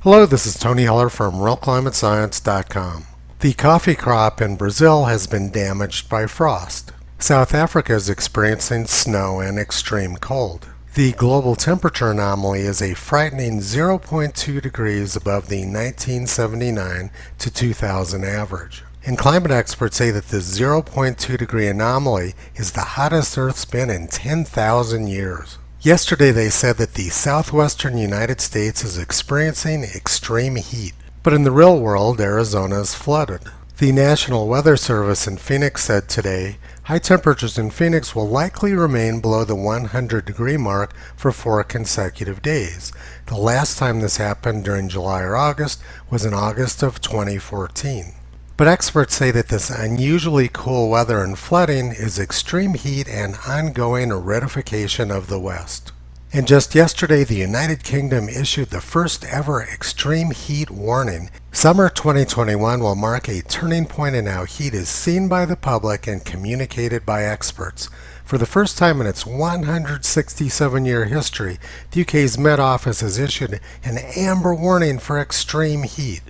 Hello, this is Tony Heller from RealClimateScience.com. The coffee crop in Brazil has been damaged by frost. South Africa is experiencing snow and extreme cold. The global temperature anomaly is a frightening 0.2 degrees above the 1979 to 2000 average. And climate experts say that this 0.2 degree anomaly is the hottest Earth's been in 10,000 years. Yesterday they said that the southwestern United States is experiencing extreme heat. But in the real world, Arizona is flooded. The National Weather Service in Phoenix said today, high temperatures in Phoenix will likely remain below the 100-degree mark for 4 consecutive days. The last time this happened during July or August was in August of 2014. But experts say that this unusually cool weather and flooding is extreme heat and ongoing aridification of the West. And just yesterday, the United Kingdom issued the first ever extreme heat warning. Summer 2021 will mark a turning point in how heat is seen by the public and communicated by experts. For the first time in its 167-year history, the UK's Met Office has issued an amber warning for extreme heat.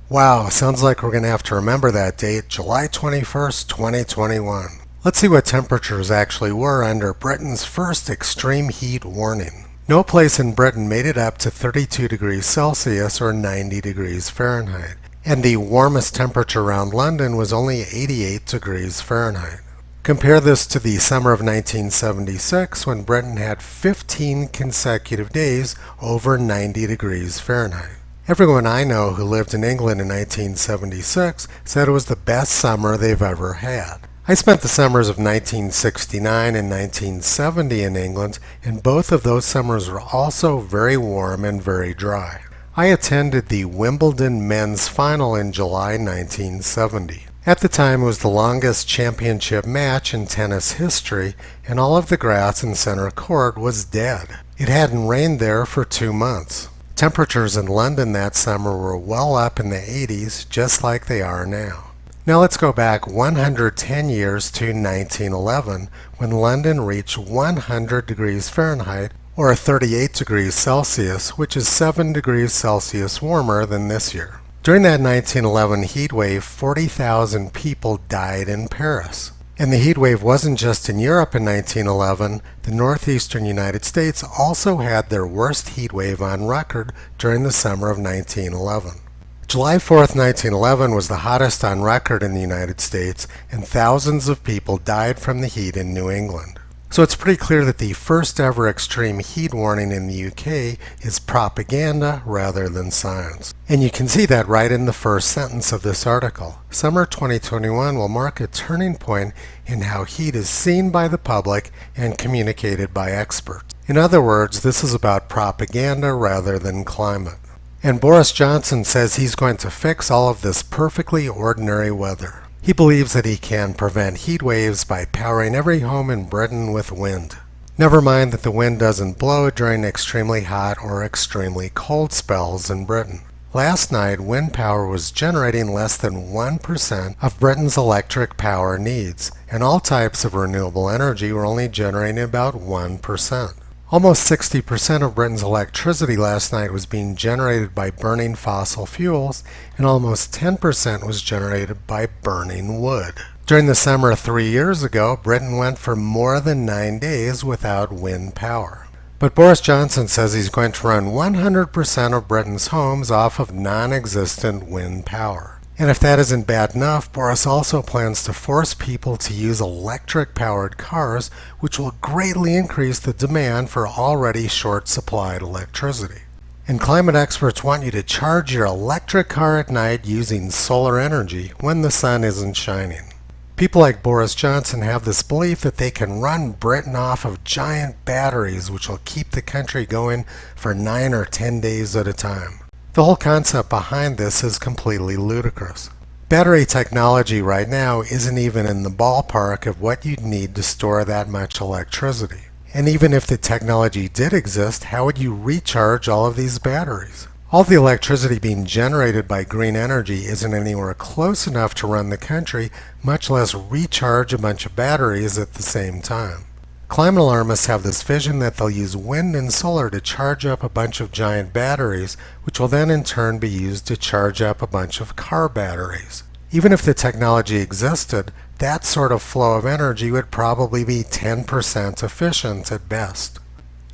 Wow, sounds like we're going to have to remember that date, July 21st, 2021. Let's see what temperatures actually were under Britain's first extreme heat warning. No place in Britain made it up to 32 degrees Celsius or 90 degrees Fahrenheit. And the warmest temperature around London was only 88 degrees Fahrenheit. Compare this to the summer of 1976 when Britain had 15 consecutive days over 90 degrees Fahrenheit. Everyone I know who lived in England in 1976 said it was the best summer they've ever had. I spent the summers of 1969 and 1970 in England, and both of those summers were also very warm and very dry. I attended the Wimbledon men's final in July 1970. At the time, it was the longest championship match in tennis history, and all of the grass in center court was dead. It hadn't rained there for 2 months. Temperatures in London that summer were well up in the 80s, just like they are now. Now let's go back 110 years to 1911, when London reached 100 degrees Fahrenheit, or 38 degrees Celsius, which is 7 degrees Celsius warmer than this year. During that 1911 heat wave, 40,000 people died in Paris. And the heat wave wasn't just in Europe in 1911. The northeastern United States also had their worst heat wave on record during the summer of 1911. July 4th, 1911 was the hottest on record in the United States, and thousands of people died from the heat in New England. So it's pretty clear that the first ever extreme heat warning in the UK is propaganda rather than science. And you can see that right in the first sentence of this article. Summer 2021 will mark a turning point in how heat is seen by the public and communicated by experts. In other words, this is about propaganda rather than climate. And Boris Johnson says he's going to fix all of this perfectly ordinary weather. He believes that he can prevent heat waves by powering every home in Britain with wind. Never mind that the wind doesn't blow during extremely hot or extremely cold spells in Britain. Last night, wind power was generating less than 1% of Britain's electric power needs, and all types of renewable energy were only generating about 1%. Almost 60% of Britain's electricity last night was being generated by burning fossil fuels, and almost 10% was generated by burning wood. During the summer 3 years ago, Britain went for more than 9 days without wind power. But Boris Johnson says he's going to run 100% of Britain's homes off of non-existent wind power. And if that isn't bad enough, Boris also plans to force people to use electric-powered cars, which will greatly increase the demand for already short-supplied electricity. And climate experts want you to charge your electric car at night using solar energy when the sun isn't shining. People like Boris Johnson have this belief that they can run Britain off of giant batteries, which will keep the country going for 9 or 10 days at a time. The whole concept behind this is completely ludicrous. Battery technology right now isn't even in the ballpark of what you'd need to store that much electricity. And even if the technology did exist, how would you recharge all of these batteries? All the electricity being generated by green energy isn't anywhere close enough to run the country, much less recharge a bunch of batteries at the same time. Climate alarmists have this vision that they'll use wind and solar to charge up a bunch of giant batteries, which will then in turn be used to charge up a bunch of car batteries. Even if the technology existed, that sort of flow of energy would probably be 10% efficient at best.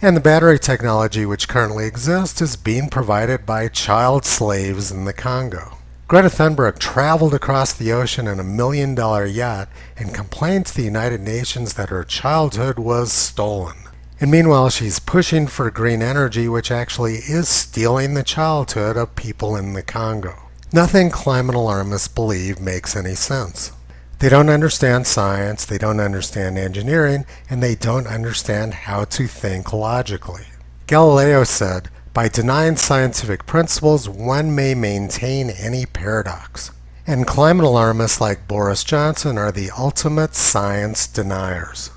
And the battery technology which currently exists is being provided by child slaves in the Congo. Greta Thunberg traveled across the ocean in a $1 million yacht and complained to the United Nations that her childhood was stolen. And meanwhile, she's pushing for green energy, which actually is stealing the childhood of people in the Congo. Nothing climate alarmists believe makes any sense. They don't understand science, they don't understand engineering, and they don't understand how to think logically. Galileo said, "By denying scientific principles, one may maintain any paradox." And climate alarmists like Boris Johnson are the ultimate science deniers.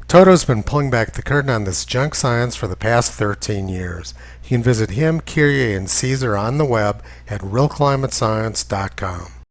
Toto's been pulling back the curtain on this junk science for the past 13 years. You can visit him, Kyrie, and Caesar on the web at realclimatescience.com.